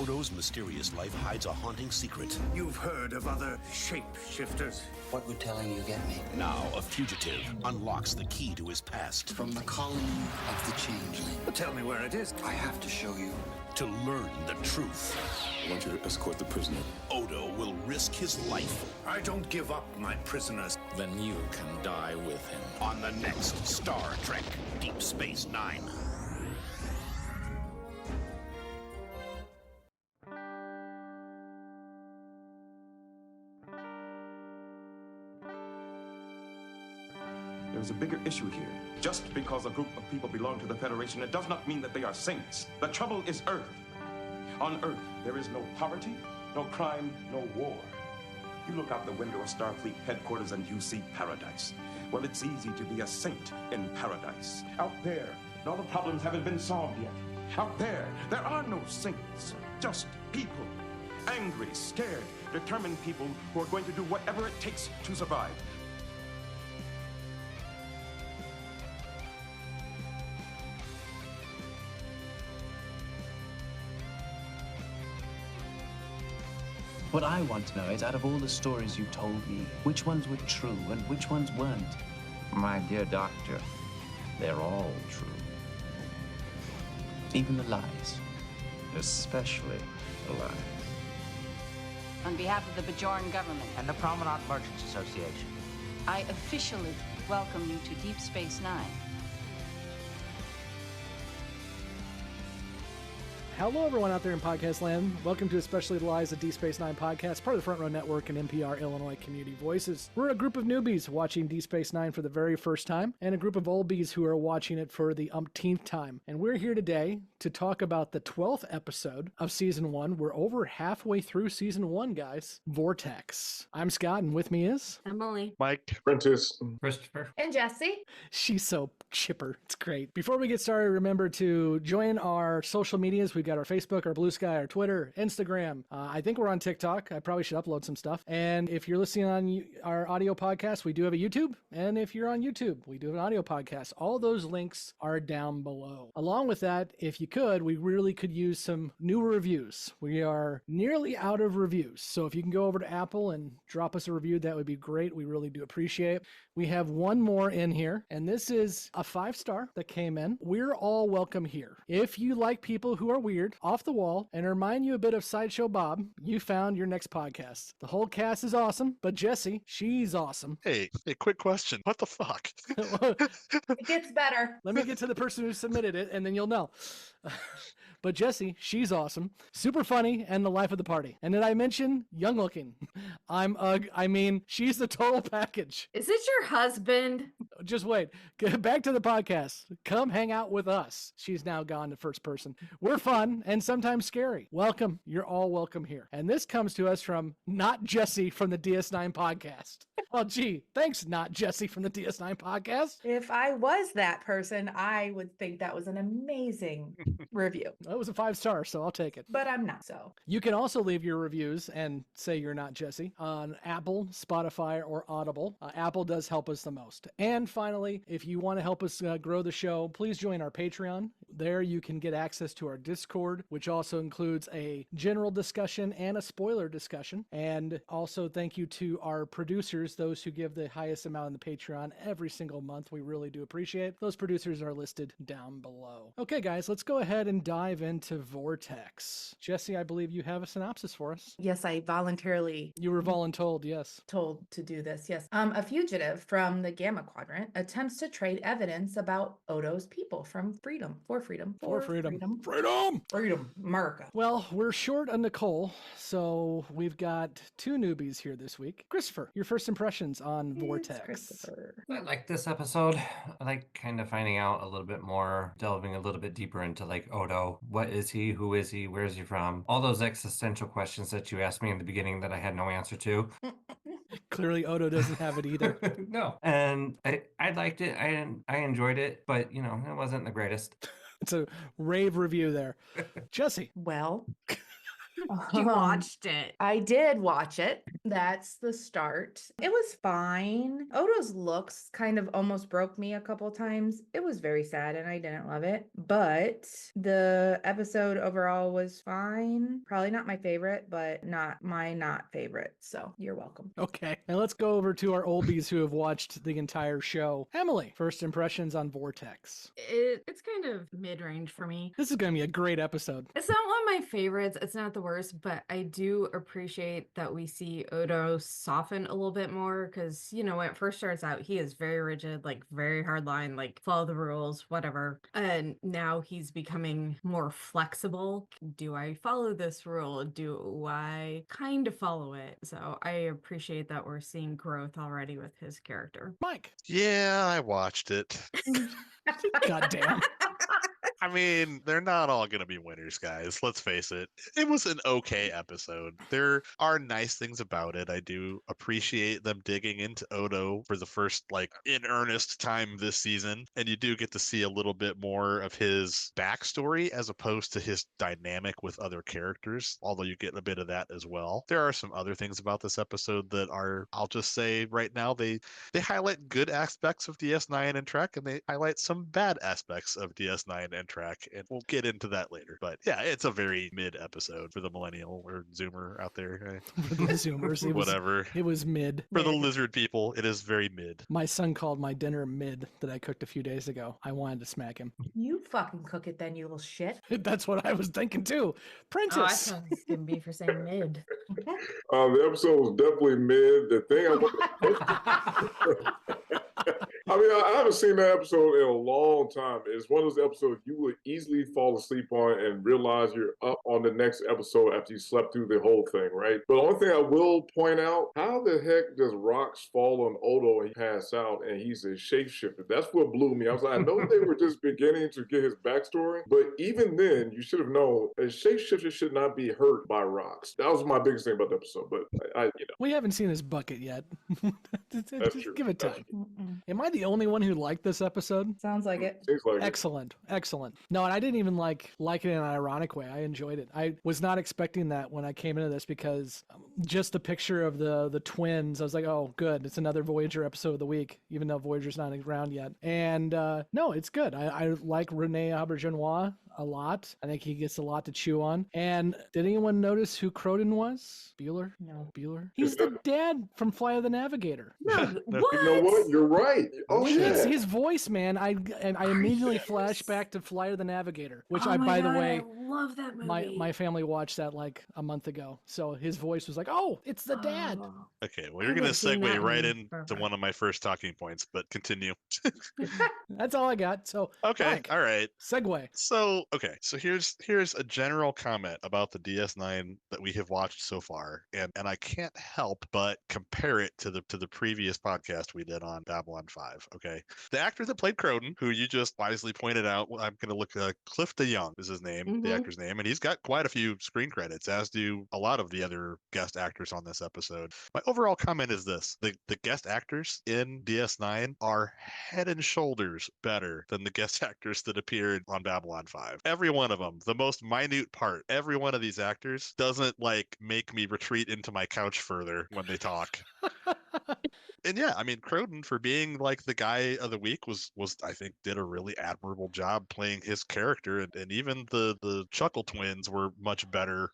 Odo's mysterious life hides a haunting secret. You've heard of other shapeshifters. What would telling you get me? Now, a fugitive unlocks the key to his past. From the colony of the changeling. But tell me where it is. I have to show you. To learn the truth, I want you to escort the prisoner. Odo will risk his life. I don't give up my prisoners. Then you can die with him. On the next Star Trek Deep Space Nine. There's a bigger issue here. Just because a group of people belong to the Federation, it does not mean that they are saints. The trouble is Earth. On Earth, there is no poverty, no crime, no war. You look out the window of Starfleet headquarters and you see paradise. Well, it's easy to be a saint in paradise. Out there, all the problems haven't been solved yet. Out there are no saints, just people. Angry, scared, determined people who are going to do whatever it takes to survive. What I want to know is, out of all the stories you told me, which ones were true and which ones weren't? My dear doctor, they're all true. Even the lies. Especially the lies. On behalf of the Bajoran government and the Promenade Merchants Association, I officially welcome you to Deep Space Nine. Hello, everyone out there in podcast land. Welcome to Especially the Lies, a Deep Space Nine podcast, part of the Front Row Network and NPR Illinois Community Voices. We're a group of newbies watching Deep Space Nine for the very first time, and a group of oldies who are watching it for the umpteenth time. And we're here today to talk about the 12th episode of Season 1. We're over halfway through Season 1, guys. Vortex. I'm Scott, and with me is... Emily. Mike. Prentice. Christopher. And Jessi. She's so chipper. It's great. Before we get started, remember to join our social medias. We've got our Facebook, our Blue Sky, our Twitter, Instagram. I think we're on TikTok. I probably should upload some stuff. And if you're listening on our audio podcast, we do have a YouTube. And if you're on YouTube, we do have an audio podcast. All those links are down below. Along with that, if you could, we really could use some new reviews. We are nearly out of reviews. So if you can go over to Apple and drop us a review, that would be great. We really do appreciate it. We have one more in here, and this is a 5-star that came in. We're all welcome here. If you like people who are weird, off the wall, and remind you a bit of Sideshow Bob, you found your next podcast. The whole cast is awesome, but Jessi, she's awesome. Hey, quick question. What the fuck? It gets better. Let me get to the person who submitted it, and then you'll know. But Jessi, she's awesome, super funny, and the life of the party. And did I mention young looking? I mean, she's the total package. Is this your husband? Just wait. Get back to the podcast. Come hang out with us. She's now gone to first person. We're fun and sometimes scary. Welcome. You're all welcome here. And this comes to us from Not Jessi from the DS9 podcast. Well, gee, thanks, Not Jessi from the DS9 podcast. If I was that person, I would think that was an amazing review. That was a 5-star, so I'll take it. But I'm not so. You can also leave your reviews and say you're Not Jessi on Apple, Spotify, or Audible. Apple does help us the most. And finally, if you want to help us grow the show, please join our Patreon. There you can get access to our Discord, which also includes a general discussion and a spoiler discussion. And also thank you to our producers, those who give the highest amount in the Patreon every single month. We really do appreciate. Those producers are listed down below. Okay, guys, let's go ahead and dive into Vortex. Jessi, I believe you have a synopsis for us. Yes, I voluntarily... You were voluntold, yes. Told to do this, yes. A fugitive from the Gamma Quadrant attempts to trade evidence about Odo's people for freedom, America. Well, we're short on Nicole, so we've got 2 newbies here this week. Christopher, your first impressions on Vortex. I like this episode. I like kind of finding out a little bit more, delving a little bit deeper into like Odo. What is he? Who is he? Where is he from? All those existential questions that you asked me in the beginning that I had no answer to. Clearly, Odo doesn't have it either. No. And I liked it. I enjoyed it, but you know, it wasn't the greatest. It's a rave review there. Jessi. Well, You watched it. I did watch it. That's the start. It was fine. Odo's looks kind of almost broke me a couple times. It was very sad and I didn't love it. But the episode overall was fine. Probably not my favorite, but not favorite. So you're welcome. Okay. And let's go over to our oldies who have watched the entire show. Emily, first impressions on Vortex. It's kind of mid-range for me. This is going to be a great episode. It's not one of my favorites. It's not the worst, but I do appreciate that we see Odo soften a little bit more because, you know, when it first starts out, he is very rigid, like very hard line, like follow the rules, whatever. And now he's becoming more flexible. Do I follow this rule? Do I kind of follow it? So I appreciate that we're seeing growth already with his character. Mike. Yeah, I watched it. God damn. I mean, they're not all going to be winners, guys. Let's face it. It was an okay episode. There are nice things about it. I do appreciate them digging into Odo for the first, like, in earnest time this season. And you do get to see a little bit more of his backstory as opposed to his dynamic with other characters, although you get a bit of that as well. There are some other things about this episode that are, I'll just say right now, they highlight good aspects of DS9 and Trek, and they highlight some bad aspects of DS9 and Trek, and we'll get into that later. But yeah, it's a very mid episode for the millennial or zoomer out there. For the zoomers, whatever. It was mid. For the lizard people, it is very mid. My son called my dinner mid that I cooked a few days ago. I wanted to smack him. You fucking cook it then, you little shit. That's what I was thinking too. Prentice. Oh, I thought it was going to be for saying mid. The episode was definitely mid. The thing I mean, I haven't seen that episode in a long time. It's one of those episodes you would easily fall asleep on and realize you're up on the next episode after you slept through the whole thing, right? But the only thing I will point out, how the heck does rocks fall on Odo and he pass out and he's a shapeshifter? That's what blew me. I was like, I know they were just beginning to get his backstory, but even then, you should have known a shapeshifter should not be hurt by rocks. That was my biggest thing about the episode, but I We haven't seen his bucket yet. Just true. give it time. Am I the only one who liked this episode? Sounds like it. Seems like Excellent. No, and I didn't even like it in an ironic way. I enjoyed it. I was not expecting that when I came into this because just the picture of the twins, I was like, oh, good. It's another Voyager episode of the week, even though Voyager's not around yet. And no, it's good. I like Rene Auberjonois a lot. I think he gets a lot to chew on. And did anyone notice who Croden was? Bueller? No. Bueller? He's the dad from Fly of the Navigator. No, what? You know what? You're right. Oh, His, shit. his voice, man. I immediately flash back to Fly of the Navigator, which Oh my by the God, way, I love that movie. my family watched that like a month ago. So his voice was like, oh, it's the dad. Oh. Okay, well, you're I going to haven't seen that segue right in into forever. one of my first talking points, but continue. That's all I got. So Okay, Mike, all right. segue. So, okay, so here's a general comment about the DS9 that we have watched so far, and I can't help but compare it to the previous podcast we did on Babylon 5. Okay, the actor that played Croden, who you just wisely pointed out, I'm going to look Cliff DeYoung is his name, the actor's name, and he's got quite a few screen credits, as do a lot of the other guest actors on this episode. My overall comment is this: the guest actors in DS9 are head and shoulders better than the guest actors that appeared on Babylon 5. Every one of them, the most minute part, every one of these actors doesn't like make me retreat into my couch further when they talk. And yeah, I mean, Croden, for being like the guy of the week, was I think did a really admirable job playing his character, and even the Chuckle twins were much better,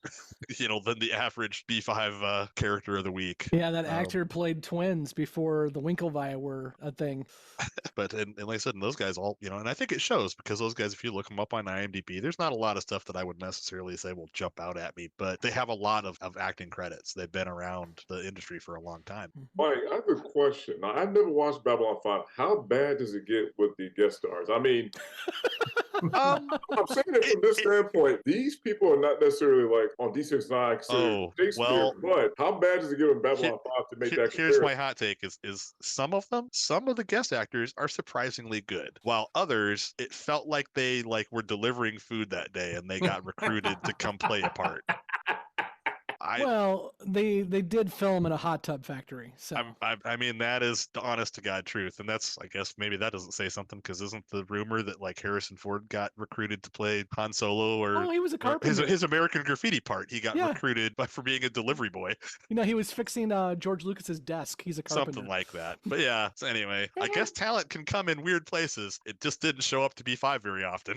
than the average B5 character of the week. Yeah, that actor played twins before the Winklevi were a thing. But and like I said, and those guys all, and I think it shows because those guys, if you look them up on IMDb, there's not a lot of stuff that I would necessarily say will jump out at me, but they have a lot of acting credits. They've been around the industry for a long time. Mike, I have a question. Now, I've never watched Babylon 5. How bad does it get with the guest stars? I mean, I'm saying it from this standpoint. These people are not necessarily like on D6 considered Shakespeare, but how bad does it get with Babylon 5 to make that Here's comparison? my hot take is some of the guest actors are surprisingly good, while others, it felt like they were delivering food that day and they got recruited to come play a part. Well, they did film in a hot tub factory, so I mean, that is the honest to God truth, and that's, I guess maybe that doesn't say something, because isn't the rumor that like Harrison Ford got recruited to play Han Solo, or he was a carpenter. His American Graffiti part, he got Yeah. recruited for being a delivery boy, he was fixing George Lucas's desk. He's a carpenter. something like that. But yeah, so anyway, I guess talent can come in weird places. It just didn't show up to B5 very often.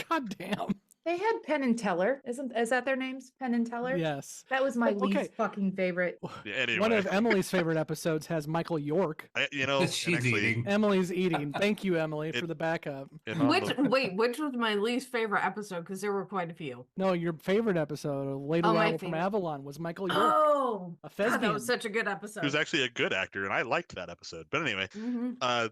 God damn. They had Penn and Teller. Is that their names? Penn and Teller? Yes. That was my Okay. least fucking favorite. Yeah, anyway. One of Emily's favorite episodes has Michael York. She's eating. Emily's eating. Thank you, Emily, for the backup. Which was my least favorite episode? Because there were quite a few. No, your favorite episode, Late Oh, my Arrival from favorite. Avalon, was Michael York. Oh, a God, thespian. that was such a good episode. He was actually a good actor, and I liked that episode. But anyway,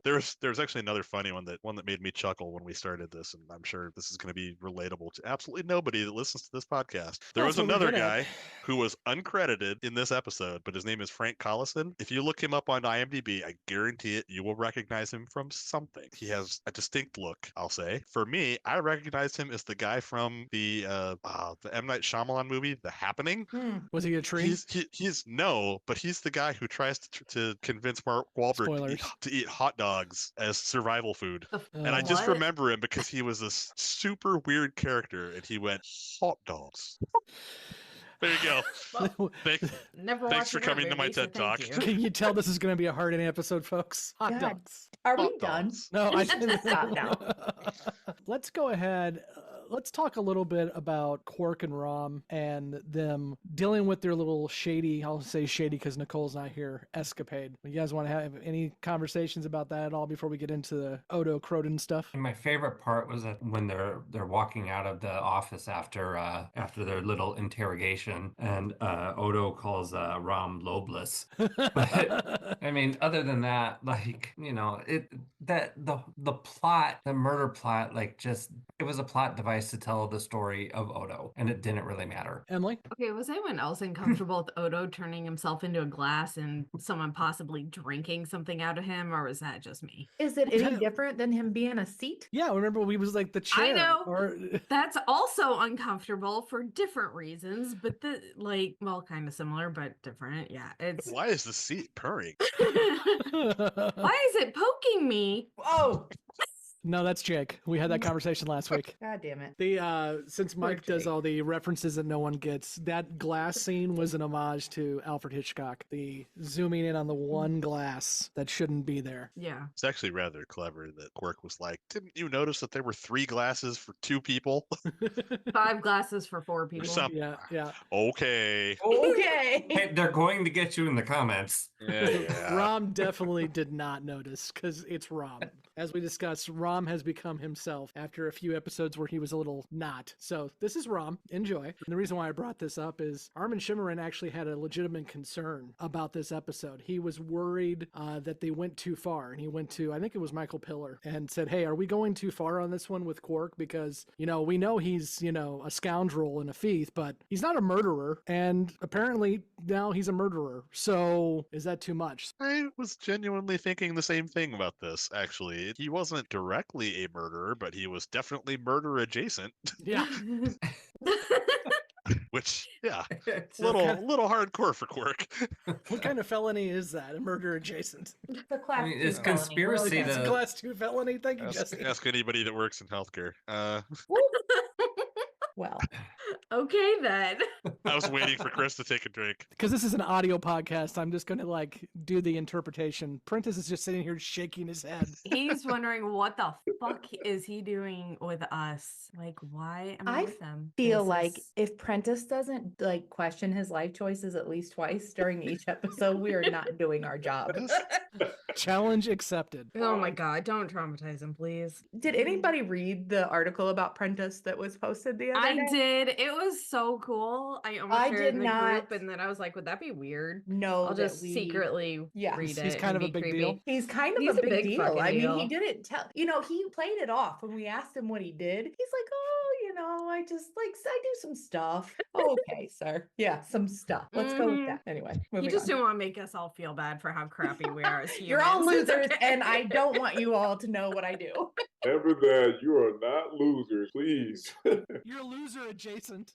there's actually another funny one that made me chuckle when we started this, and I'm sure this is going to be relatable to absolutely nobody that listens to this podcast. There was another guy who was uncredited in this episode, but his name is Frank Collison. If you look him up on IMDb, I guarantee it, you will recognize him from something. He has a distinct look, I'll say. For me, I recognized him as the guy from the M. Night Shyamalan movie, The Happening. Was he a tree? He's no, but he's the guy who tries to convince Mark Wahlberg to eat hot dogs as survival food. And I just remember him because he was this super weird character, and he went, hot dogs. There you go. Thanks for coming to my TED Talk. Can you tell this is going to be a hard-hitting episode, folks? Hot dogs. Are we done? No, I didn't stop now. Let's go ahead. Let's talk a little bit about Quark and Rom and them dealing with their little shady, I'll say shady because Nicole's not here, escapade. You guys want to have any conversations about that at all before we get into the Odo Croden stuff? And my favorite part was that when they're walking out of the office after their little interrogation, and Odo calls Rom lobeless. But I mean, other than that, like, the plot, the murder plot, like, just it was a plot device to tell the story of Odo, and it didn't really matter. Emily? Okay, was anyone else uncomfortable with Odo turning himself into a glass and someone possibly drinking something out of him, or was that just me? Is it any different than him being a seat? Yeah, remember we was like the chair. I know. That's also uncomfortable for different reasons, but kind of similar, but different. Yeah, it's. Why is the seat purring? Why is it poking me? Oh. No, that's Jake. We had that conversation last week. God damn it. Since Mike does all the references that no one gets, that glass scene was an homage to Alfred Hitchcock. The zooming in on the one glass that shouldn't be there. Yeah. It's actually rather clever that Quark was like, didn't you notice that there were 3 glasses for 2 people? 5 glasses for 4 people. Yeah. Okay. Hey, they're going to get you in the comments. Yeah. Rom definitely did not notice because it's Rom. As we discussed, Rom has become himself after a few episodes where he was a little not. So this is Rom. Enjoy. And the reason why I brought this up is Armin Shimmerin actually had a legitimate concern about this episode. He was worried that they went too far. And he went to, I think it was Michael Piller, and said, hey, are we going too far on this one with Quark? Because, we know he's, a scoundrel and a thief, but he's not a murderer. And apparently now he's a murderer. So is that too much? I was genuinely thinking the same thing about this, actually. He wasn't directly a murderer, but he was definitely murder adjacent. Yeah. Which, yeah, little hardcore for Quark. What kind of felony is that? A murder adjacent? The class it's conspiracy. It's a class 2 felony. Thank you, Jessi. Ask anybody that works in healthcare. Well, okay then. I was waiting for Chris to take a drink. Because this is an audio podcast, I'm just going to do the interpretation. Prentice is just sitting here shaking his head. He's wondering what the fuck is he doing with us? Like, why am I with him? I feel like if Prentice doesn't question his life choices at least twice during each episode, we are not doing our job. Challenge accepted. Oh my God, don't traumatize him, please. Did anybody read the article about Prentice that was posted the other day? I did. It was so cool. I almost shared it in the group, and then I was like, would that be weird? No, I'll just secretly read it. He's kind of a big deal. He's kind of a big deal. I mean, he didn't tell, he played it off when we asked him what he did. He's like, I just I do some stuff. Okay, sir. Yeah, some stuff. Let's go with that. Anyway, you just don't want to make us all feel bad for how crappy we are as humans. You're all losers, and I don't want you all to know what I do. Remember that you are not losers, please. You're a loser adjacent.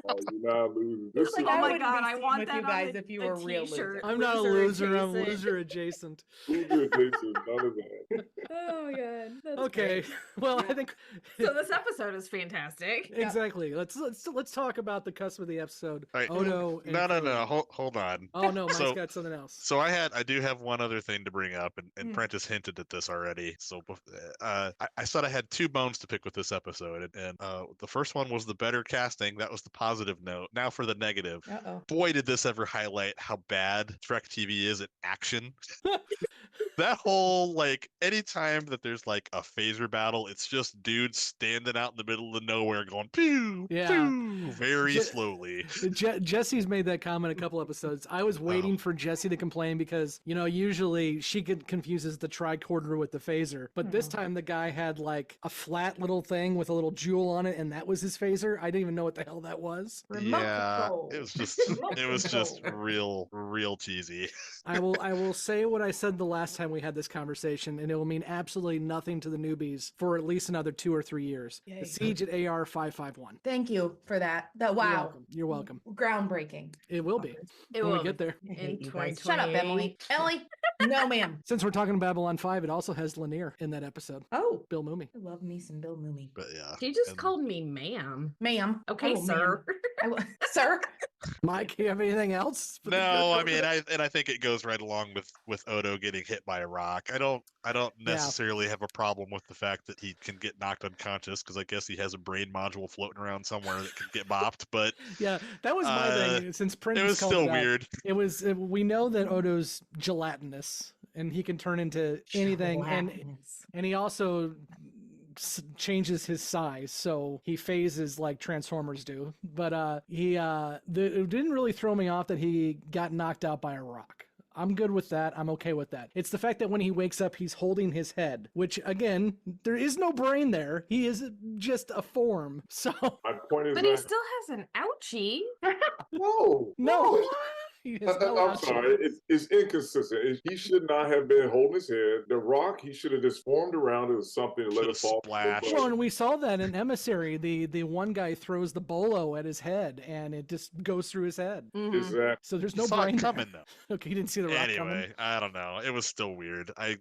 Oh, you're not losers. This Like, is I my wouldn't God, be I seen want with that you guys on the- if you the were real t-shirt. losers. I'm not a loser. I'm loser adjacent. loser adjacent. None of that. Oh my God. That's Okay. great. Well, I think So this episode is fantastic. exactly. Let's talk about the cusp of the episode. All right. Odo. And No. Cronin. Hold on. Oh no, Mike's got something else. So I do have one other thing to bring up, and Mm. Prentice hinted at this already. So I said I had 2 bones to pick with this episode, and the first one was the better casting. That was the positive note. Now for the negative. Uh-oh. Boy, did this ever highlight how bad Trek TV is at action. That whole, like, anytime that there's like a phaser battle, it's just dudes standing out in the middle of nowhere going pew, pew, very slowly. Jessie's made that comment a couple episodes. I was waiting for Jessie to complain because, you know, usually she confuses the tricorder with the phaser. But this time the guy had like a flat little thing with a little jewel on it, and that was his phaser. I didn't even know what the hell that was. Yeah, it was just real cheesy. I will say what I said the last time we had this conversation, and it will mean absolutely nothing to the newbies for at least another 2 or 3 years. Yay. The Siege at AR 551. Thank you for that. Wow. You're welcome. Groundbreaking. It will be It when will we get there. in Shut up, Emily. 2028. Emily. No, ma'am. Since we're talking Babylon 5, it also has Lanier in that episode. Oh. Bill Mooney. I love me some Bill Mooney. But yeah. She just called me ma'am. Ma'am. Okay, Oh, sir. Sir. Mike, you have anything else? No, I mean, I think it goes right along with Odo getting hit by a rock. I don't necessarily have a problem with the fact that he can get knocked unconscious, because I guess he has a brain module floating around somewhere that can get bopped. But yeah, that was my thing. Since Prentice it was called still it out, weird. It was. We know that Odo's gelatinous, and he can turn into anything, and he also changes his size, so he phases like Transformers do. But it didn't really throw me off that he got knocked out by a rock. I'm good with that. I'm okay with that. It's the fact that when he wakes up, he's holding his head, which again, there is no brain there. He is just a form. So, my point is But he still has an ouchie. No. No, I'm sorry. It's inconsistent. He should not have been holding his head. The rock, he should have just formed around it or something and let it fall. Well, and we saw that in Emissary. The one guy throws the bolo at his head, and it just goes through his head. Exactly. So there's no Saw brain it coming there. though. Okay, you didn't see the rock coming. Anyway, I don't know. It was still weird. I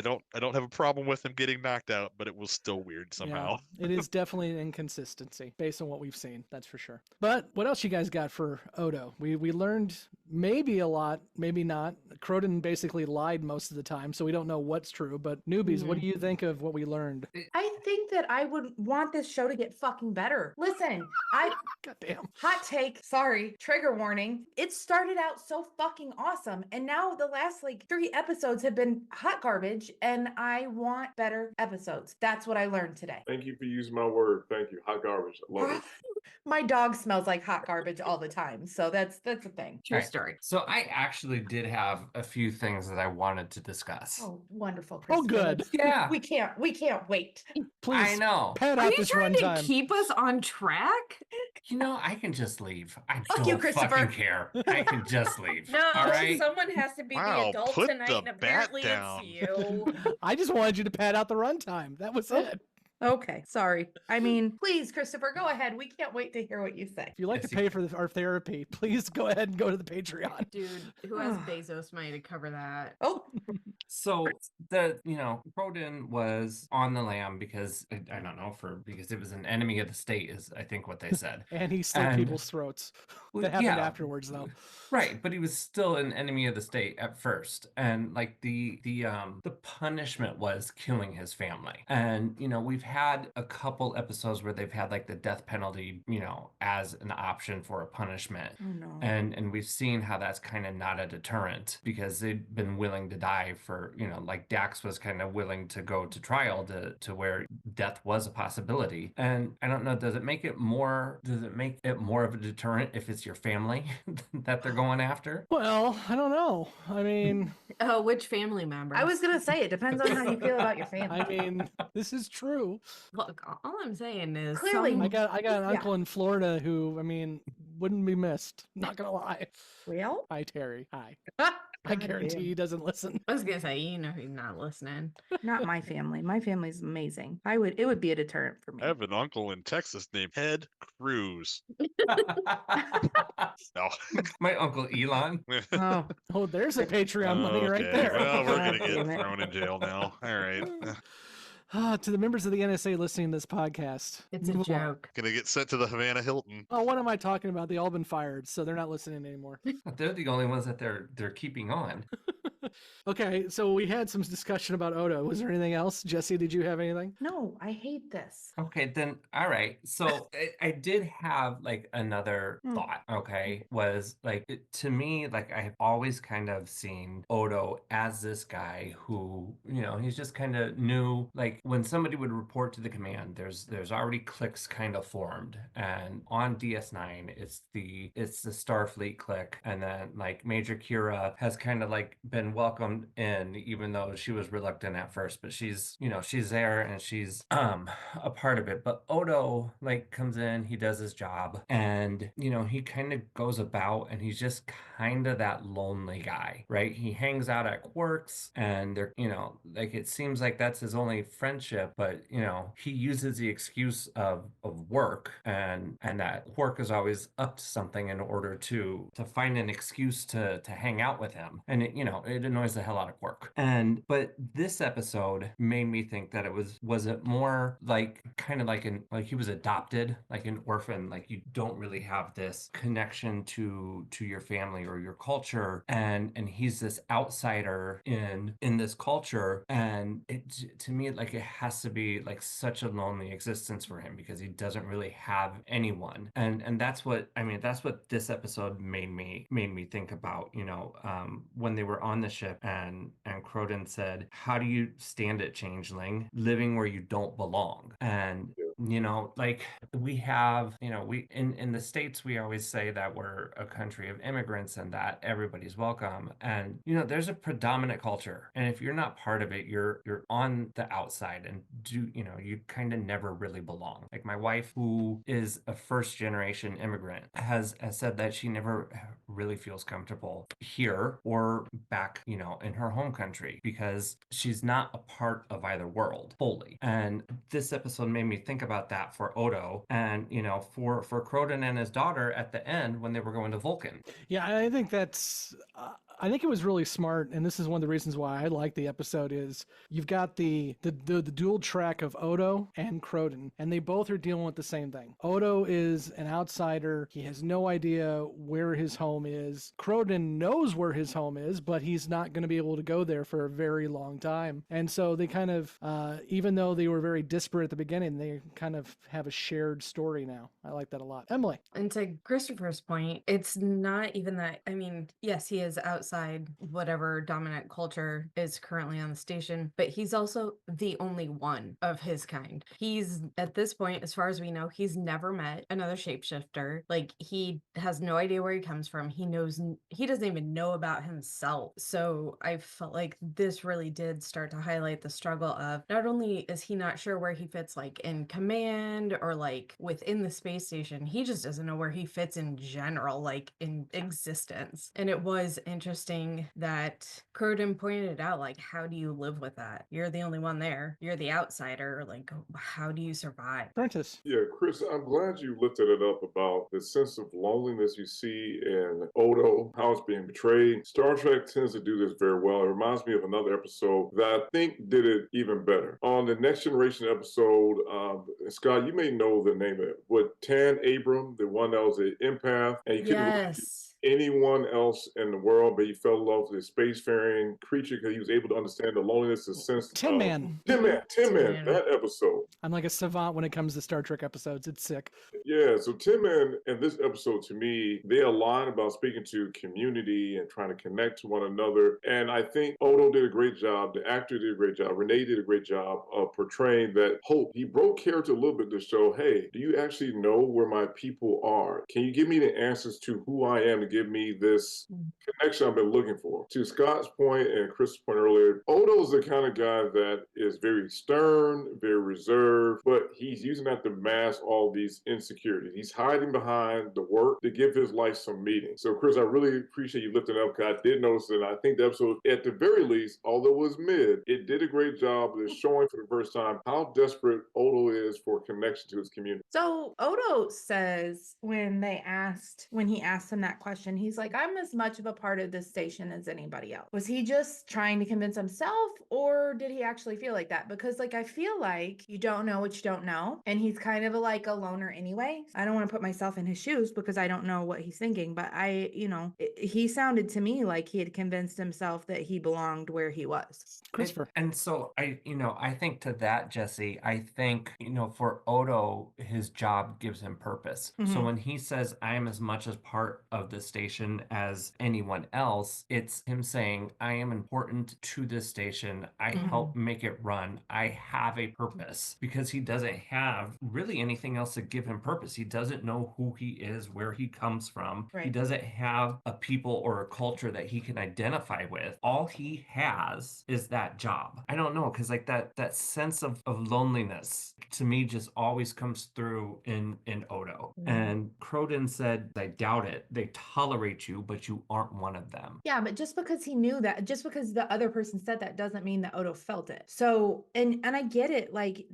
don't have a problem with him getting knocked out, but it was still weird somehow. Yeah, it is definitely an inconsistency based on what we've seen. That's for sure. But what else you guys got for Odo? We learned maybe a lot, maybe not. Cronin basically lied most of the time, so we don't know what's true. But newbies, what do you think of what we learned? I think that I would want this show to get fucking better. Listen, goddamn hot take. Sorry, trigger warning. It started out so fucking awesome, and now the last like 3 episodes have been hot garbage, and I want better episodes. That's what I learned today. Thank you for using my word. Thank you. Hot garbage. I love it. My dog smells like hot garbage all the time, so that's the thing. True story. So I actually did have a few things that I wanted to discuss. Oh, wonderful. Oh, good. Yeah. We can't wait. Please, I know. pad Are out you this trying to runtime. keep us on track? You know, I can just leave. I Fuck don't you, Christopher. fucking care. I can just leave. No, All right. someone has to be Wow, the adult put tonight, the and bat apparently down. it's you. I just wanted you to pad out the runtime. That was it. Okay, sorry. I mean, please, Christopher, go ahead. We can't wait to hear what you say. If you'd like to pay for our therapy, please go ahead and go to the Patreon. Dude, who has Bezos money to cover that? Oh, So Cronin was on the lam because I don't know because it was an enemy of the state is I think what they said. And he slit people's throats. That happened afterwards, though. Right, but he was still an enemy of the state at first, and like the punishment was killing his family. And we've had a couple episodes where they've had like the death penalty, as an option for a punishment. Oh, no. And we've seen how that's kind of not a deterrent because they've been willing to die for, like Dax was kind of willing to go to trial to where death was a possibility. And I don't know, does it make it more of a deterrent if it's your family that they're going after? Well, I don't know. I mean, Which family member? I was gonna say it depends on how you feel about your family. I mean, this is true. Look, all I'm saying is Clearly- I got an uncle in Florida who, I mean, wouldn't be missed. Not gonna lie. Real? Hi, Terry. Hi. I God guarantee damn. he doesn't listen. I was gonna say, you know, he's not listening. Not my family. My family's amazing. It would be a deterrent for me. I have an uncle in Texas named Ted Cruz. No. My uncle Elon. Oh, there's a Patreon money right Okay, there. well, we're God gonna get damn it. thrown in jail now. All right. To the members of the NSA listening to this podcast. It's a move on. joke. Gonna get sent to the Havana Hilton. Oh, what am I talking about? They all been fired, so they're not listening anymore. They're the only ones that they're keeping on. Okay, so we had some discussion about Odo. Was there anything else? Jessi, did you have anything? No, I hate this. Okay, then all right. So I did have like another thought. Okay, was like to me, like I've always kind of seen Odo as this guy who, you know, he's just kind of new. Like when somebody would report to the command, there's already cliques kind of formed, and on DS9, it's the Starfleet clique, and then like Major Kira has kind of like been welcomed in, even though she was reluctant at first, but she's, you know, she's there and she's a part of it. But Odo like comes in, he does his job, and you know, he kind of goes about and he's just kind of that lonely guy, right? He hangs out at Quark's, and they're, you know, like it seems like that's his only friendship, but you know, he uses the excuse of work, and that Quark is always up to something in order to find an excuse to hang out with him. And it, you know, it annoys the hell out of Quark. And but this episode made me think that was it more like kind of like he was adopted, like an orphan, like you don't really have this connection to your family or your culture, and he's this outsider in this culture, and it to me, like it has to be like such a lonely existence for him because he doesn't really have anyone. And that's what I mean, that's what this episode made me think about, you know, when they were on the ship, and Croden said, how do you stand it, changeling, living where you don't belong? And you know, like we have, you know, we in the States, we always say that we're a country of immigrants and that everybody's welcome. And you know, there's a predominant culture, and if you're not part of it, you're on the outside, and you know, you kind of never really belong. Like my wife, who is a first generation immigrant, has said that she never really feels comfortable here or back, you know, in her home country, because she's not a part of either world fully. And this episode made me think about that for Odo, and you know, for Croden and his daughter at the end when they were going to Vulcan. Yeah, I think that's. I think it was really smart, and this is one of the reasons why I like the episode. Is you've got the dual track of Odo and Croden, and they both are dealing with the same thing. Odo is an outsider; he has no idea where his home is. Croden knows where his home is, but he's not going to be able to go there for a very long time. And so they kind of, even though they were very disparate at the beginning, they kind of have a shared story now. I like that a lot. Emily. And to Christopher's point, it's not even that. I mean, yes, he is outside whatever dominant culture is currently on the station, but he's also the only one of his kind. He's, at this point, as far as we know, he's never met another shapeshifter. Like, he has no idea where he comes from. He doesn't even know about himself. So I felt like this really did start to highlight the struggle of not only is he not sure where he fits, like in command or like within the space station, he just doesn't know where he fits in general, like in existence. And it was interesting that Croden pointed out, like, how do you live with that? You're the only one there. You're the outsider. Like, how do you survive? Prentice. Yeah, Chris, I'm glad you lifted it up about the sense of loneliness you see in Odo, how it's being portrayed. Star Trek tends to do this very well. It reminds me of another episode that I think did it even better. On the Next Generation episode, Scott, you may know the name of it, with Tan Abram, the one that was an empath, and you couldn't anyone else in the world, but he fell in love with a spacefaring creature because he was able to understand the loneliness and sense Tin Man. Tin Man, that episode. I'm like a savant when it comes to Star Trek episodes. It's sick. Yeah, so Tin Man in this episode, to me, they align about speaking to community and trying to connect to one another. And I think Odo did a great job. The actor did a great job. Renee did a great job of portraying that hope. He broke character a little bit to show, hey, do you actually know where my people are? Can you give me the answers to who I am to give me this connection I've been looking for. To Scott's point and Chris's point earlier, Odo's the kind of guy that is very stern, very reserved, but he's using that to mask all these insecurities. He's hiding behind the work to give his life some meaning. So, Chris, I really appreciate you lifting it up because I did notice it. And I think the episode, at the very least, although it was mid, it did a great job of showing for the first time how desperate Odo is for connection to his community. So Odo says when he asked him that question, he's like, I'm as much of a part of this station as anybody else. Was he just trying to convince himself, or did he actually feel like that? Because like, I feel like you don't know what you don't know. And he's kind of like a loner anyway. I don't want to put myself in his shoes because I don't know what he's thinking, but he sounded to me like he had convinced himself that he belonged where he was. Christopher. And so I think to that, Jessi, I think, for Odo, his job gives him purpose. So when he says, I am as much as part of the station as anyone else, it's him saying, I am important to this station. I help make it run. I have a purpose, because he doesn't have really anything else to give him purpose. He doesn't know who he is, where he comes from. Right. He doesn't have a people or a culture that he can identify with. All he has is that job. I don't know, because like that sense of loneliness to me just always comes through in Odo. And Croden said, I doubt it. They tolerate you, but you aren't one of them. Yeah, but just because he knew that, just because the other person said that, doesn't mean that Odo felt it. So, and I get it. Like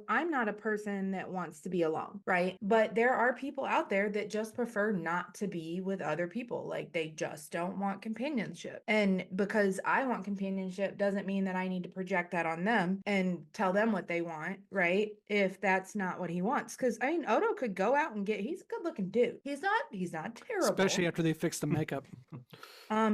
I'm not a person that wants to be alone, right? But there are people out there that just prefer not to be with other people. Like they just don't want companionship. And because I want companionship doesn't mean that I need to project that on them and tell them what they want, right? If that's not what he wants. Because I mean, Odo could go out and he's a good looking dude. He's not terrible. Especially after they fix the makeup.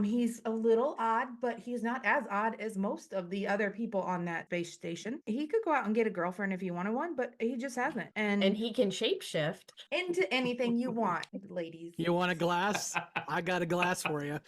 He's a little odd, but he's not as odd as most of the other people on that space station. He could go out and get a girlfriend if he wanted one, but he just hasn't. And he can shapeshift into anything you want, ladies. You want a glass? I got a glass for you.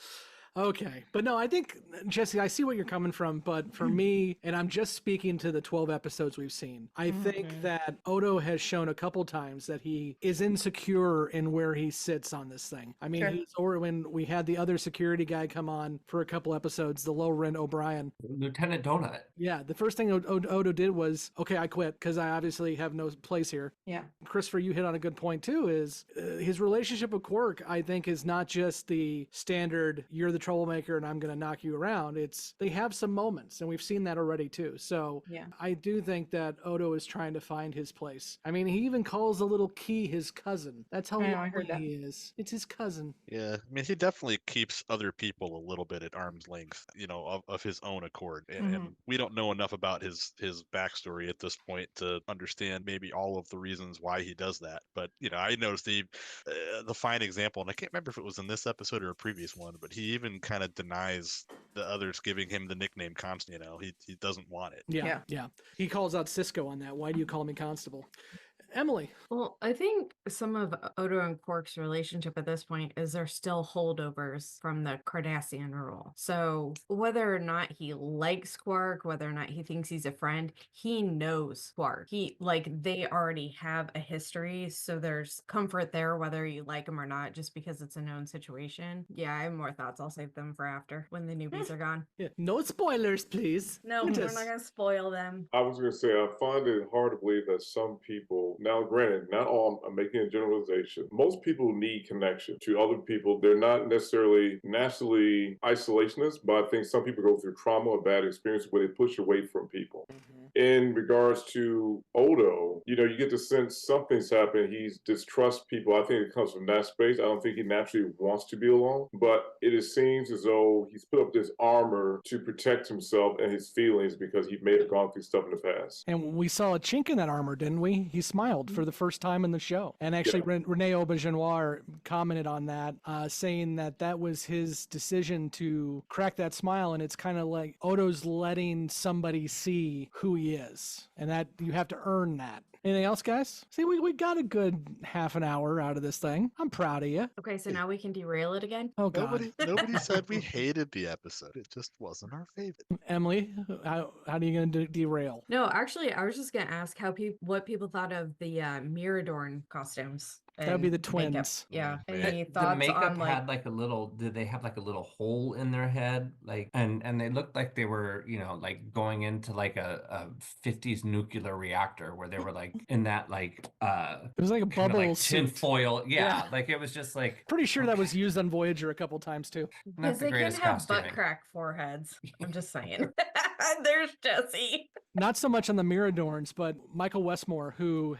Okay. But no, I think, Jessi, I see what you're coming from, but for me, and I'm just speaking to the 12 episodes we've seen, I think that Odo has shown a couple times that he is insecure in where he sits on this thing. I mean, or when we had the other security guy come on for a couple episodes, the low-rent O'Brien. Lieutenant Donut. Yeah, the first thing Odo did was, okay, I quit because I obviously have no place here. Yeah. Christopher, you hit on a good point too, is his relationship with Quark, I think, is not just the standard, you're the troublemaker and I'm going to knock you around. They have some moments, and we've seen that already too. So yeah. I do think that Odo is trying to find his place. I mean, he even calls the little key his cousin. That's how lonely he is. It's his cousin. Yeah, I mean, he definitely keeps other people a little bit at arm's length, of his own accord. And we don't know enough about his backstory at this point to understand maybe all of the reasons why he does that. But I noticed the fine example, and I can't remember if it was in this episode or a previous one, but he even kind of denies the others giving him the nickname Constable. He doesn't want it. Yeah. He calls out Cisco on that. Why do you call me Constable? Emily. Well, I think some of Odo and Quark's relationship at this point is they're still holdovers from the Cardassian rule. So whether or not he likes Quark, whether or not he thinks he's a friend, he knows Quark. They already have a history, so there's comfort there whether you like him or not, just because it's a known situation. Yeah, I have more thoughts. I'll save them for after, when the newbies are gone. Yeah. No spoilers, please. No, we're not going to spoil them. I was going to say, I find it hard to believe that some people, now granted, not all, I'm making a generalization, most people need connection to other people. They're not necessarily naturally isolationists, but I think some people go through trauma or bad experiences where they push away from people. In regards to Odo, you get the sense something's happened. He distrusts people. I think it comes from that space. I don't think he naturally wants to be alone, but it seems as though he's put up this armor to protect himself and his feelings because he may have gone through stuff in the past. And we saw a chink in that armor, didn't we? He smiled for the first time in the show. And actually, Renee Aubergenois commented on that, saying that was his decision to crack that smile. And it's kind of like Odo's letting somebody see who he is, and that you have to earn that. Anything else, guys? See, we got a good half an hour out of this thing. I'm proud of you. Okay, so now we can derail it again? Oh, God. Nobody said we hated the episode. It just wasn't our favorite. Emily, how are you going to derail? No, actually, I was just going to ask what people thought of the Miradorn costumes. That would be the makeup. twins. Yeah. The Any thoughts makeup on had like a little, did they have like a little hole in their head? Like, and they looked like they were, you know, like going into like a 50s nuclear reactor where they were like in that like it was like a kind of bubble like tin suit. foil. Yeah, like it was just like Pretty sure that was used on Voyager a couple times too. not Because the they can greatest have costuming. butt crack foreheads. I'm just saying. There's Jessi. Not so much on the Miradorns, but Michael Westmore, who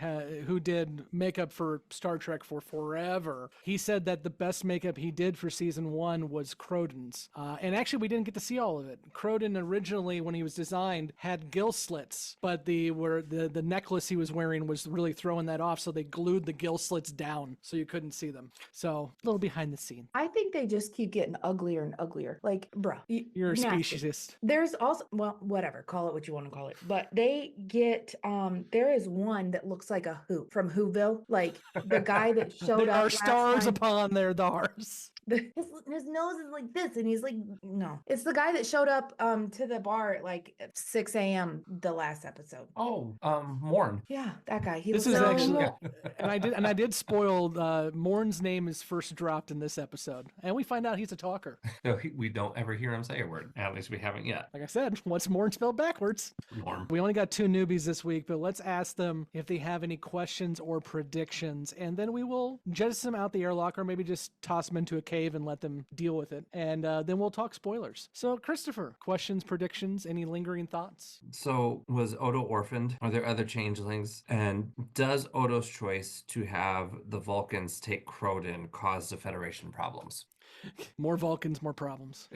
did makeup for Star Trek for forever, he said that the best makeup he did for season 1 was Croden's. And actually, we didn't get to see all of it. Croden originally, when he was designed, had gill slits, but the necklace he was wearing was really throwing that off, so they glued the gill slits down so you couldn't see them. So a little behind the scene. I think they just keep getting uglier and uglier. Like, bruh, You're a nasty. speciesist. There's also, well, whatever, call it what you want to call it. But they get, there is one that looks like a Who from Whoville. Like the guy that showed There up are last stars time. upon their stars. His nose is like this, and he's like, no. It's the guy that showed up to the bar at like 6 a.m. the last episode. Oh, Morn. Yeah, that guy. He This was is so actually, and I did spoil. Morn's name is first dropped in this episode, and we find out he's a talker. No, we don't ever hear him say a word. At least we haven't yet. Like I said, what's Morn spelled backwards? Morn. We only got 2 newbies this week, but let's ask them if they have any questions or predictions, and then we will jettison them out the airlock, or maybe just toss them into a cave and let them deal with it, and then we'll talk spoilers. So, Christopher, questions, predictions, any lingering thoughts? So, was Odo orphaned? Are there other changelings? And does Odo's choice to have the Vulcans take Croden cause the Federation problems? More Vulcans, more problems.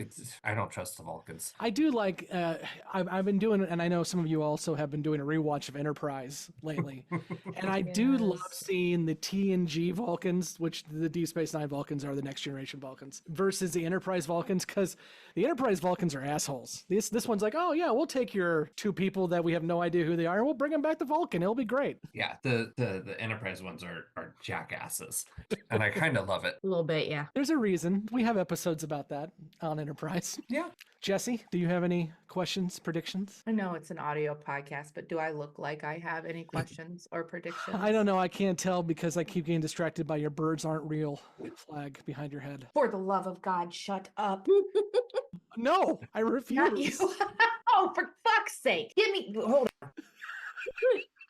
I don't trust the Vulcans. I do like, I've been doing, and I know some of you also have been doing a rewatch of Enterprise lately. And I do love seeing the TNG Vulcans, which the Deep Space Nine Vulcans are the next generation Vulcans, versus the Enterprise Vulcans, because the Enterprise Vulcans are assholes. This one's like, oh yeah, we'll take your 2 people that we have no idea who they are, and we'll bring them back to Vulcan. It'll be great. Yeah, the Enterprise ones are jackasses. And I kind of love it. A little bit, yeah. There's a reason. We have episodes about that on Enterprise. Yeah. Jessi, do you have any questions, predictions? I know it's an audio podcast, but do I look like I have any questions or predictions? I don't know. I can't tell because I keep getting distracted by your birds aren't real flag behind your head. For the love of God, shut up. No, I refuse. Not you. Oh, for fuck's sake. Give me, hold on.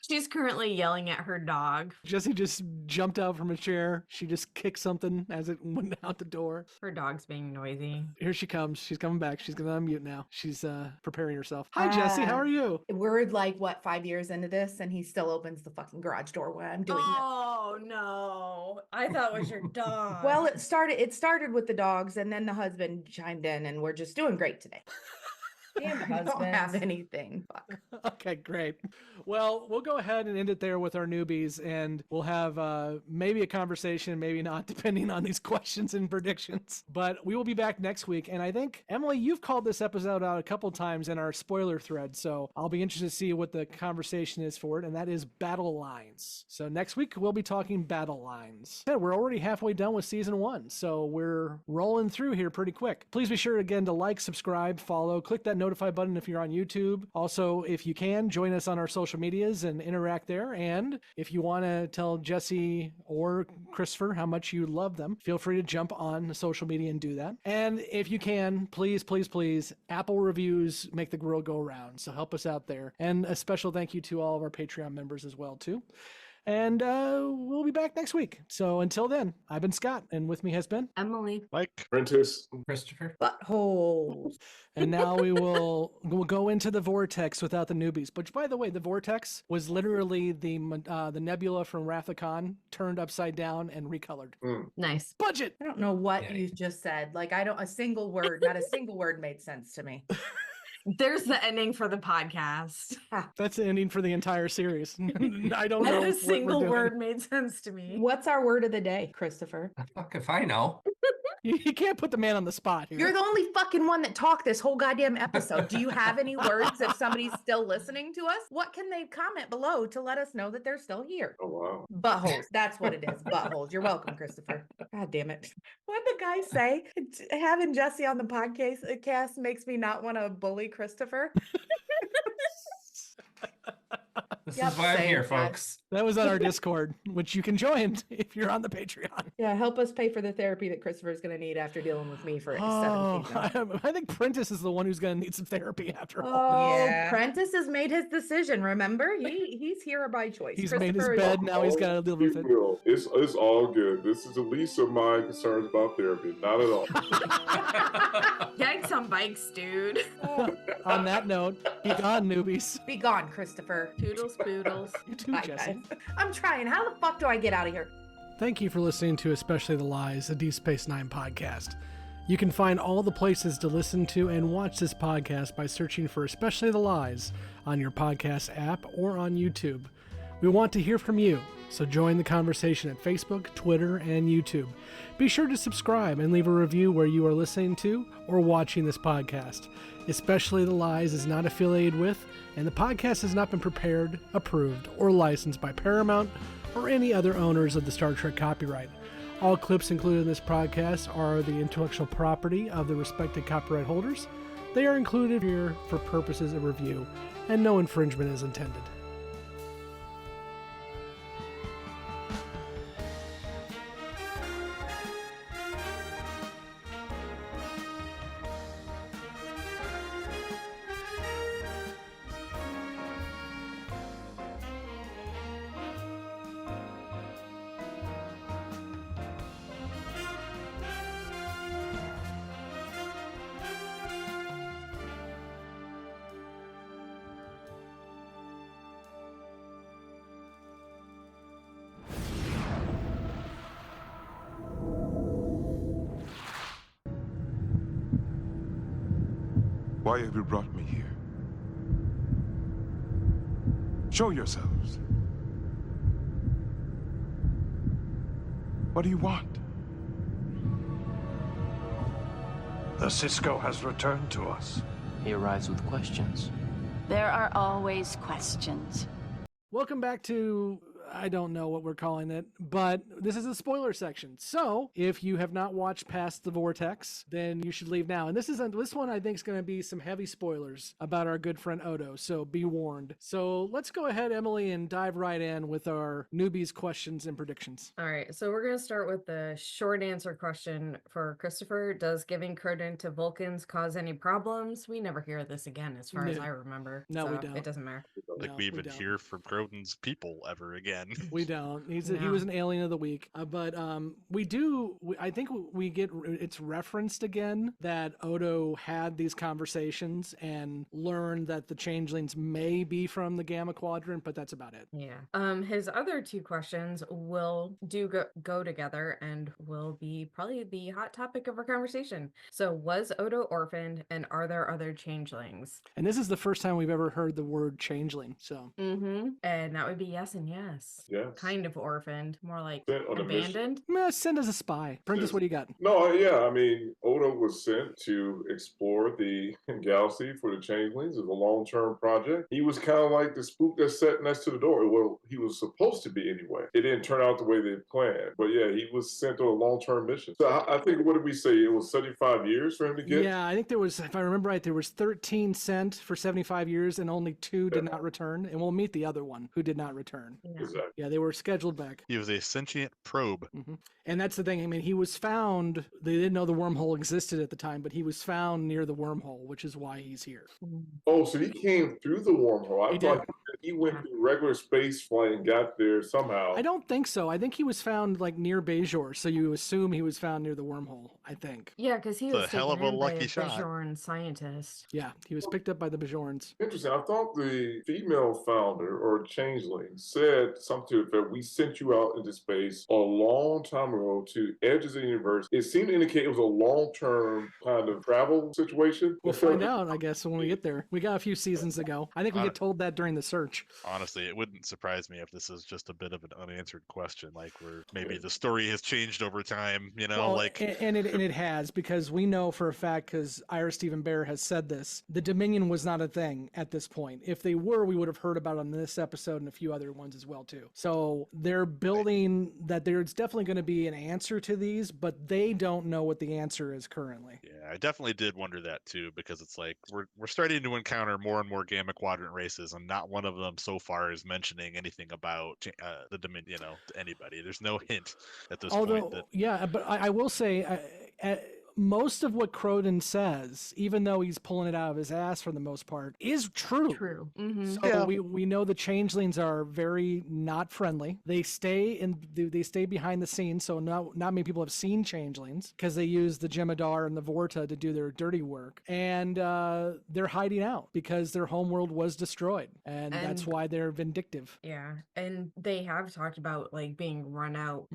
She's currently yelling at her dog. Jessi just jumped out from a chair. She just kicked something as it went out the door. Her dog's being noisy. Here she comes. She's coming back. She's going to unmute now. She's preparing herself. Hi, Jessi. How are you? We're like, what, 5 years into this, and he still opens the fucking garage door when I'm doing this. Oh, no. I thought it was your dog. Well, it started with the dogs, and then the husband chimed in, and we're just doing great today. Damn I don't have anything. Fuck. Okay, great. Well, we'll go ahead and end it there with our newbies, and we'll have maybe a conversation, maybe not, depending on these questions and predictions. But we will be back next week, and I think, Emily, you've called this episode out a couple times in our spoiler thread, so I'll be interested to see what the conversation is for it, and that is battle lines. So next week, we'll be talking battle lines. Yeah, we're already halfway done with season 1, so we're rolling through here pretty quick. Please be sure, again, to like, subscribe, follow, click that notify button if you're on YouTube. Also, if you can, join us on our social medias and interact there. And if you want to tell Jessi or Christopher how much you love them, feel free to jump on social media and do that. And if you can, please, please, please, Apple reviews make the world go around. So help us out there. And a special thank you to all of our Patreon members as well, too. And we'll be back next week. So until then, I've been Scott, and with me has been Emily, Mike, Prentice, Christopher, Buttholes. And now we'll go into the Vortex without the newbies. Which, by the way, the Vortex was literally the nebula from Wrath of Khan turned upside down and recolored. Nice. Budget. I don't know what you just said. Like, not a single word made sense to me. There's the ending for the podcast. That's the ending for the entire series. I don't know. Not a single word made sense to me. What's our word of the day, Christopher? Fuck if I know. You can't put the man on the spot here. You're the only fucking one that talked this whole goddamn episode. Do you have any words if somebody's still listening to us? What can they comment below to let us know that they're still here? Oh, wow. Buttholes. That's what it is. Buttholes. You're welcome, Christopher. God damn it. What did the guy say? Having Jessi on the podcast makes me not want to bully Christopher. This is why I'm here, folks. That was on our Discord, which you can join if you're on the Patreon. Yeah, help us pay for the therapy that Christopher's going to need after dealing with me for 7 seasons. I think Prentice is the one who's going to need some therapy after all. Oh, Yeah. Prentice has made his decision. Remember, he's here by choice. He's made his bed. Now he's got to deal with it. It's all good. This is the least of my concerns about therapy. Not at all. Yikes on bikes, dude. On that note, be gone, newbies. Be gone, Christopher. Toodles poodles. You too, Bye, Jessi. guys. I'm trying. How the fuck do I get out of here? Thank you for listening to Especially the Lies, a Deep Space Nine podcast. You can find all the places to listen to and watch this podcast by searching for Especially the Lies on your podcast app or on YouTube. We want to hear from you, so join the conversation at Facebook, Twitter, and YouTube. Be sure to subscribe and leave a review where you are listening to or watching this podcast. Especially the Lies is not affiliated with, and the podcast has not been prepared, approved, or licensed by Paramount or any other owners of the Star Trek copyright. All clips included in this podcast are the intellectual property of the respected copyright holders. They are included here for purposes of review, and no infringement is intended. Why have you brought me here? Show yourselves. What do you want? The Cisco has returned to us. He arrives with questions. There are always questions. Welcome back to, I don't know what we're calling it, but this is a spoiler section. So if you have not watched past the Vortex, then you should leave now. And this one I think is going to be some heavy spoilers about our good friend Odo. So be warned. So let's go ahead, Emily, and dive right in with our newbies questions and predictions. All right, so we're going to start with the short answer question for Christopher. Does giving credit to Vulcans cause any problems? We never hear this again, as far as I remember. No, so we don't. It doesn't matter. Like we even hear from Croden's people ever again. We don't. He was an alien of the week. But I think we get, it's referenced again that Odo had these conversations and learned that the changelings may be from the Gamma Quadrant, but that's about it. Yeah. His other two questions will go together and will be probably the hot topic of our conversation. So was Odo orphaned, and are there other changelings? And this is the first time we've ever heard the word changeling. So and that would be yes and yes. Yes. Kind of orphaned, more like Sent on a abandoned. Sent as a spy. Prentice, what do you got? No, yeah, I mean, Odo was sent to explore the galaxy for the changelings as a long-term project. He was kind of like the spook that sat next to the door. Well, he was supposed to be anyway. It didn't turn out the way they planned. But yeah, he was sent on a long-term mission. So I think, what did we say? It was 75 years for him to get? Yeah, I think there was, if I remember right, there was 13 sent for 75 years and only 2 did not return. And we'll meet the other one who did not return. Exactly. Yeah, they were scheduled back. He was a sentient probe. And that's the thing. I mean, he was found, they didn't know the wormhole existed at the time, but he was found near the wormhole, which is why he's here. Oh, so he came through the wormhole. I He thought did. he went through regular space flight and got there somehow. I don't think so. I think he was found like near Bajor, so you assume he was found near the wormhole, I think. Yeah, because he It's was a hell of taken a in by lucky a shot. Bajoran scientist. Yeah, he was picked up by the Bajorans. Interesting. I thought the female founder or changeling said something to the effect, we sent you out into space a long time ago to edges of the universe. It seemed to indicate it was a long-term kind of travel situation. We'll find out, I guess, when we get there. We got a few seasons ago. I think we get told that during the search. Honestly, it wouldn't surprise me if this is just a bit of an unanswered question, like where maybe the story has changed over time, you know, Well, like and it has, because we know for a fact, because Ira Stephen Bear has said this, the Dominion was not a thing at this point. If they were, we would have heard about it on this episode and a few other ones as well too. So they're building that there's definitely going to be an answer to these, but they don't know what the answer is currently. yeah, I definitely did wonder that too, because it's like we're starting to encounter more and more Gamma Quadrant races, and not one of of them so far is mentioning anything about the Dominion, to anybody. There's no hint at this point that. Yeah, but I will say, most of what Croden says, even though he's pulling it out of his ass for the most part, is true. True. Mm-hmm. So we know the changelings are very not friendly. They stay behind the scenes, so not many people have seen changelings because they use the Jemadar and the Vorta to do their dirty work, and they're hiding out because their homeworld was destroyed, and that's why they're vindictive. Yeah, and they have talked about like being run out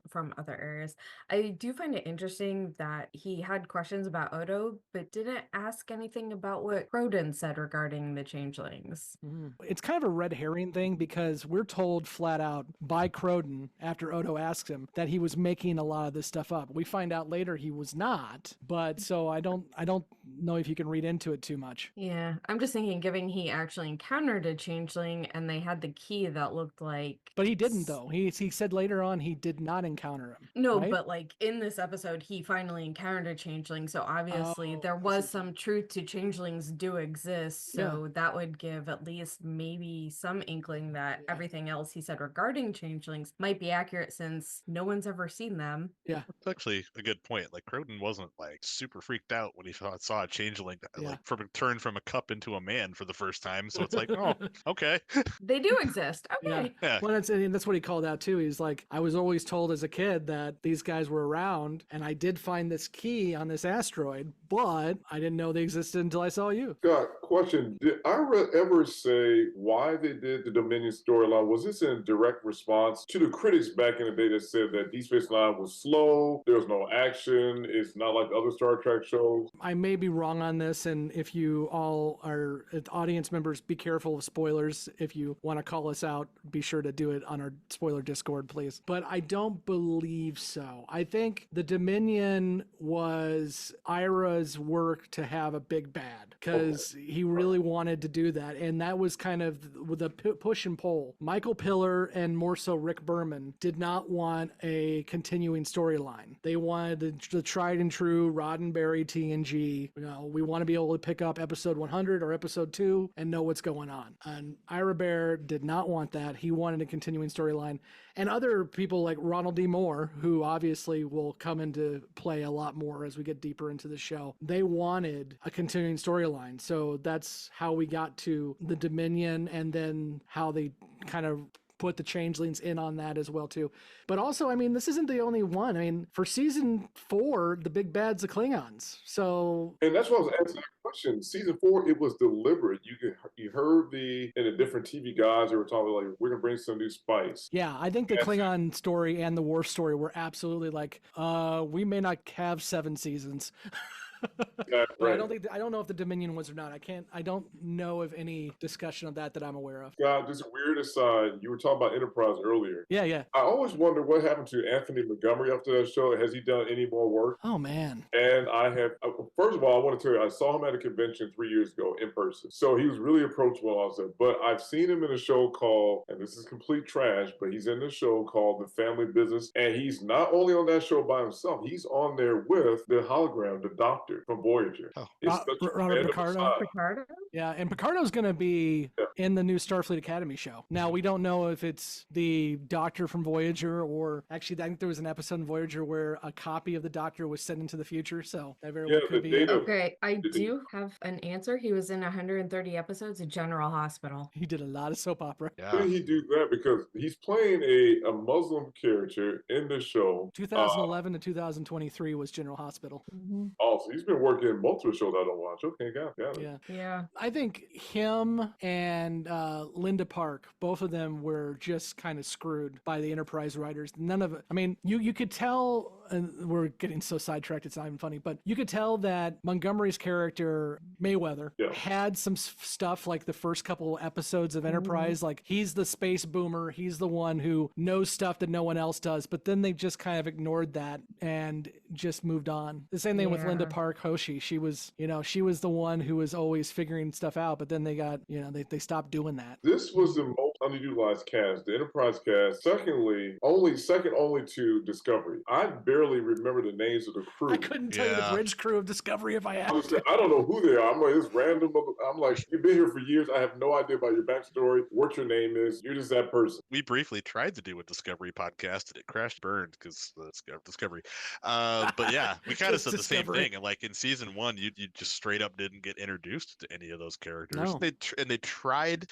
from other areas. I do find it interesting that he had questions about Odo, but didn't ask anything about what Croden said regarding the changelings. It's kind of a red herring thing because we're told flat out by Croden after Odo asks him that he was making a lot of this stuff up. We find out later he was not, but so I don't know if you can read into it too much. Yeah, I'm just thinking, given he actually encountered a changeling and they had the key that looked like. But he didn't though. He said later on he did not encounter him. No, right? but like in this episode, he finally encountered a changeling, so obviously there was some truth to changelings do exist, so that would give at least maybe some inkling that everything else he said regarding changelings might be accurate since no one's ever seen them. Yeah, it's actually a good point. Like Croden wasn't like super freaked out when he saw a changeling like turn from a cup into a man for the first time, so it's like, oh, okay. They do exist. Okay. Yeah. Well, that's what he called out too. He's like, I was always told as a kid that these guys were around, and I did find this key on this asteroid, but I didn't know they existed until I saw you. Scott, question. Did Ira ever say why they did the Dominion storyline? Was this in direct response to the critics back in the day that said that Deep Space Nine was slow, there was no action, it's not like the other Star Trek shows? I may be wrong on this, and if you all are audience members, be careful of spoilers. If you want to call us out, be sure to do it on our spoiler Discord, please. But I don't believe so. I think the Dominion was Ira's work to have a big bad because he really wanted to do that, and that was kind of the push and pull. Michael Piller and more so Rick Berman did not want a continuing storyline. They wanted the tried and true Roddenberry TNG. We want to be able to pick up episode 100 or episode 2 and know what's going on. And Ira Bear did not want that. He wanted a continuing storyline. And other people like Ronald D. Moore, who obviously will come into play a lot more as we get deeper into the show, they wanted a continuing storyline. So that's how we got to the Dominion, and then how they kind of put the changelings in on that as well too. But also, I mean, this isn't the only one. I mean, for season 4, the big bad's the Klingons. So, and that's why I was asking that question. Season 4, it was deliberate. You heard in the different TV guys they were talking like, we're gonna bring some new spice. Yeah, I think the Klingon story and the Worf story were absolutely like, we may not have 7 seasons. Yeah, right. I don't know if the Dominion was or not. I don't know of any discussion of that I'm aware of. God, just a weird aside. You were talking about Enterprise earlier. Yeah. I always wonder what happened to Anthony Montgomery after that show. Has he done any more work? Oh man. And first of all, I want to tell you, I saw him at a convention 3 years ago in person. So he was really approachable and all that. But I've seen him in a show called, and this is complete trash, but he's in the show called The Family Business. And he's not only on that show by himself, he's on there with the hologram, the Doctor from Voyager. Robert Picardo? Yeah, and Picardo's going to be in the new Starfleet Academy show. Now, we don't know if it's the Doctor from Voyager, or actually, I think there was an episode in Voyager where a copy of the Doctor was sent into the future, so that very well could be. Okay, I do have an answer. He was in 130 episodes of General Hospital. He did a lot of soap opera. How did he do that? Because he's playing a Muslim character in the show. 2011 to 2023 was General Hospital. Mm-hmm. Oh, so he's been working multiple shows I don't watch. Okay, got it. Yeah. I think him and Linda Park, both of them were just kind of screwed by the Enterprise writers. None of it. I mean, you could tell, and we're getting so sidetracked, it's not even funny, but you could tell that Montgomery's character, Mayweather, had some stuff like the first couple episodes of Enterprise. Like, he's the space boomer. He's the one who knows stuff that no one else does. But then they just kind of ignored that and just moved on. The same thing with Linda Park Hoshi. She was the one who was always figuring stuff out, but then they got, they stopped doing that. This was the most underutilized cast, the Enterprise cast. Secondly, second only to Discovery. I barely remember the names of the crew. I couldn't tell you the bridge crew of Discovery if I had Honestly, to. I don't know who they are. I'm like, it's random. I'm like, you've been here for years. I have no idea about your backstory, what your name is. You're just that person. We briefly tried to do a Discovery podcast and it crashed burned because Discovery. But yeah, we kind of said the same thing. And like in season 1, you just straight up didn't get introduced to any of those characters. No. They tried,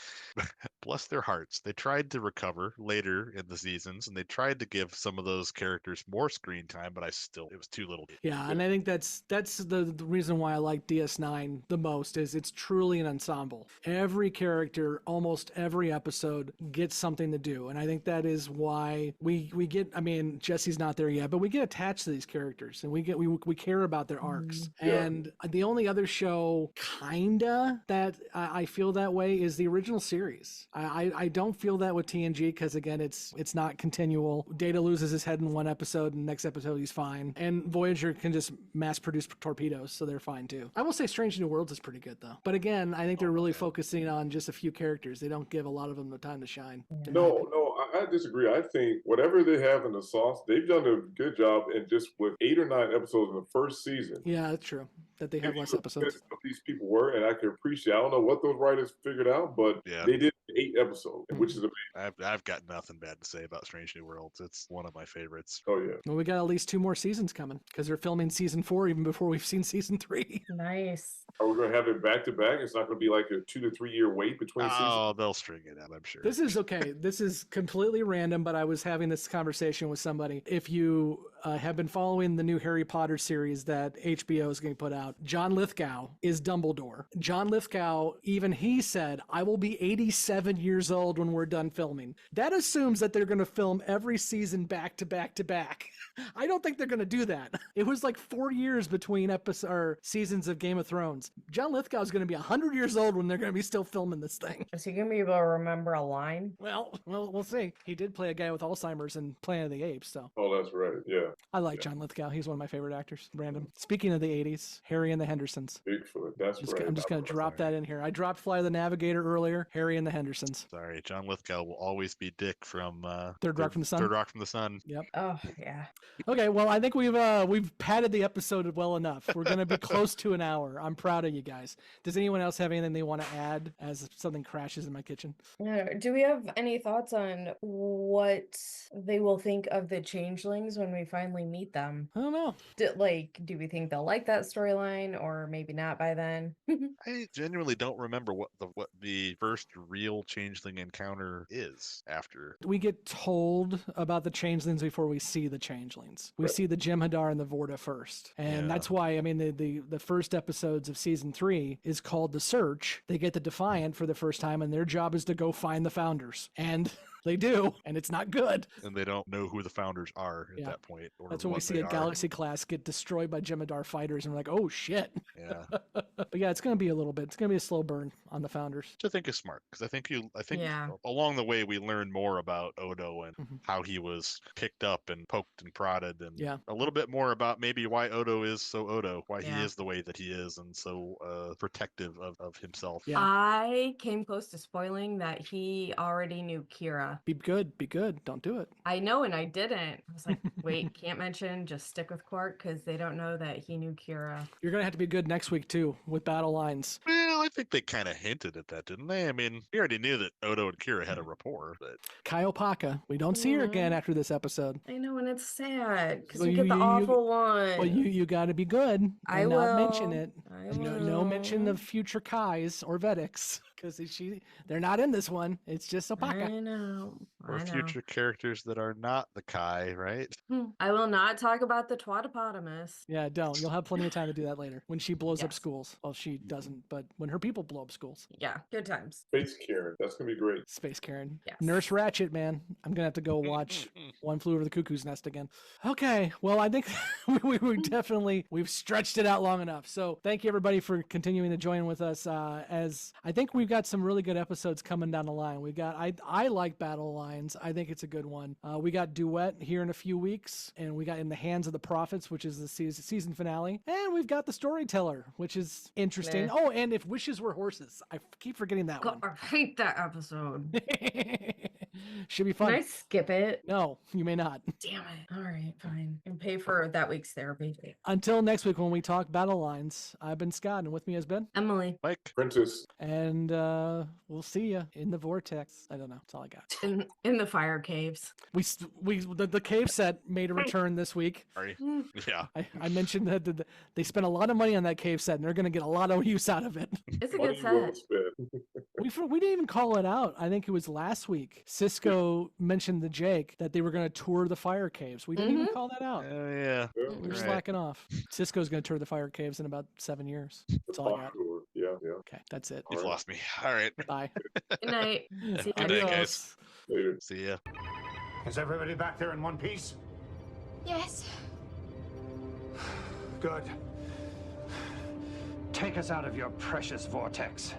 bless their hearts, they tried to recover later in the seasons and they tried to give some of those characters more screen time, but it was too little. Yeah, and I think that's the reason why I like DS9 the most is it's truly an ensemble. Every character, almost every episode gets something to do, and I think that is why we get. I mean, Jessi's not there yet, but we get attached to these characters, and we care about their arcs. Yeah. And the only other show kinda that I feel that way is the original series. I don't feel that with TNG because again, it's not continual. Data loses his head in one episode, and next episode he's fine, and Voyager can just mass produce torpedoes, so they're fine too. I will say Strange New Worlds is pretty good though. But again, I think they're really focusing on just a few characters. They don't give a lot of them the time to shine. No, I disagree. I think whatever they have in the sauce, they've done a good job in just with 8 or 9 episodes in the first season. Yeah, that's true. That they have less episodes. These people were, and I can appreciate. I don't know what those writers figured out, but they did 8 episodes, which is amazing. I've got nothing bad to say about Strange New Worlds. It's one of my favorites. Oh yeah. Well, we got at least 2 more seasons coming because they're filming season 4 even before we've seen season 3. Nice. Are we going to have it back to back? It's not going to be like a 2 to 3 year wait between seasons. Oh, they'll string it out, I'm sure. This is okay. This is completely random, but I was having this conversation with somebody. If you have been following the new Harry Potter series that HBO is going to put out, John Lithgow is Dumbledore. John Lithgow, even he said, I will be 87 years old when we're done filming. That assumes that they're going to film every season back to back to back. I don't think they're going to do that. It was like 4 years between seasons of Game of Thrones. John Lithgow is going to be 100 years old when they're going to be still filming this thing. Is he going to be able to remember a line? Well, we'll see. He did play a guy with Alzheimer's in Planet of the Apes, so. Oh, that's right. Yeah. I like John Lithgow. He's one of my favorite actors. Random. Speaking of the 80s, Harry and the Hendersons. Bigfoot. That's right. I'm just going to drop that in here. I dropped Fly the Navigator earlier. Harry and the Hendersons. Sorry, John Lithgow will always be Dick from Third Rock from the Sun. Third Rock from the Sun. Yep. Oh yeah. Okay, well, I think we've padded the episode well enough. We're going to be close to an hour. I'm proud of you guys. Does anyone else have anything they want to add as something crashes in my kitchen? Do we have any thoughts on what they will think of the changelings when we finally meet them? I don't know. Do we think they'll like that storyline, or maybe not by then? I genuinely don't remember what the first real changeling encounter is after. We get told about the changelings before we see the changelings. We see the Jem'Hadar and the Vorta first. And that's why, I mean, the first episodes of season 3 is called The Search. They get the Defiant for the first time, and their job is to go find the Founders. And they do, and it's not good. And they don't know who the Founders are at that point. Or that's when we see a Galaxy class get destroyed by Jem'Hadar fighters, and we're like, oh shit. Yeah. But yeah, it's going to be a little bit. It's going to be a slow burn on the Founders. Which I think is smart, because I think along the way we learn more about Odo and how he was picked up and poked and prodded, and a little bit more about maybe why Odo is so Odo, why he is the way that he is, and so protective of himself. Yeah. I came close to spoiling that he already knew Kira. Be good. Don't do it. I know, and I didn't. I was like, wait, can't mention, just stick with Quark, because they don't know that he knew Kira. You're going to have to be good next week, too, with battle lines. Well, I think they kind of hinted at that, didn't they? I mean, we already knew that Odo and Kira had a rapport, but... Kaiopaka. We don't see her again after this episode. I know, and it's sad, because we get the awful one. Well, you got to be good and I not will. mention it. No mention of future Kais or Vedics, because they're not in this one. It's just Opaka. I know. Or future characters that are not the Kai, right? I will not talk about the Twatopotamus. Yeah, don't. You'll have plenty of time to do that later. When she blows up schools. Well, she doesn't, but when her people blow up schools. Yeah, good times. Space Karen. That's going to be great. Space Karen. Yes. Nurse Ratchet, man. I'm going to have to go watch One Flew Over the Cuckoo's Nest again. Okay, well, I think we've stretched it out long enough. So thank you you everybody for continuing to join with us. As I think we've got some really good episodes coming down the line. We got I like Battle Lines. I think it's a good one. We got Duet here in a few weeks, and we got In the Hands of the Prophets, which is the season finale, and we've got The Storyteller, which is interesting. Nah. Oh, and If Wishes Were Horses. I keep forgetting that one. I hate that episode. Should be fun. Can I skip it? No, you may not. Damn it. All right, fine. And pay for that week's therapy. Until next week when we talk Battle Lines, I've been Scott, and with me has been Emily. Mike. Prentice. And we'll see you in the Vortex. I don't know. That's all I got. In the fire caves. The cave set made a return this week. Sorry. Yeah. I mentioned that they spent a lot of money on that cave set, and they're going to get a lot of use out of it. It's a good set. We didn't even call it out. I think it was last week. Cisco mentioned to Jake that they were going to tour the fire caves. We didn't even call that out. Yeah. We're slacking off. Cisco's going to tour the fire caves in about 7 years. That's all I got. Yeah. Okay, that's it. You've lost me. All right. Bye. Good night. See Good night, guys. Later. See ya. Is everybody back there in one piece? Yes. Good. Take us out of your precious vortex.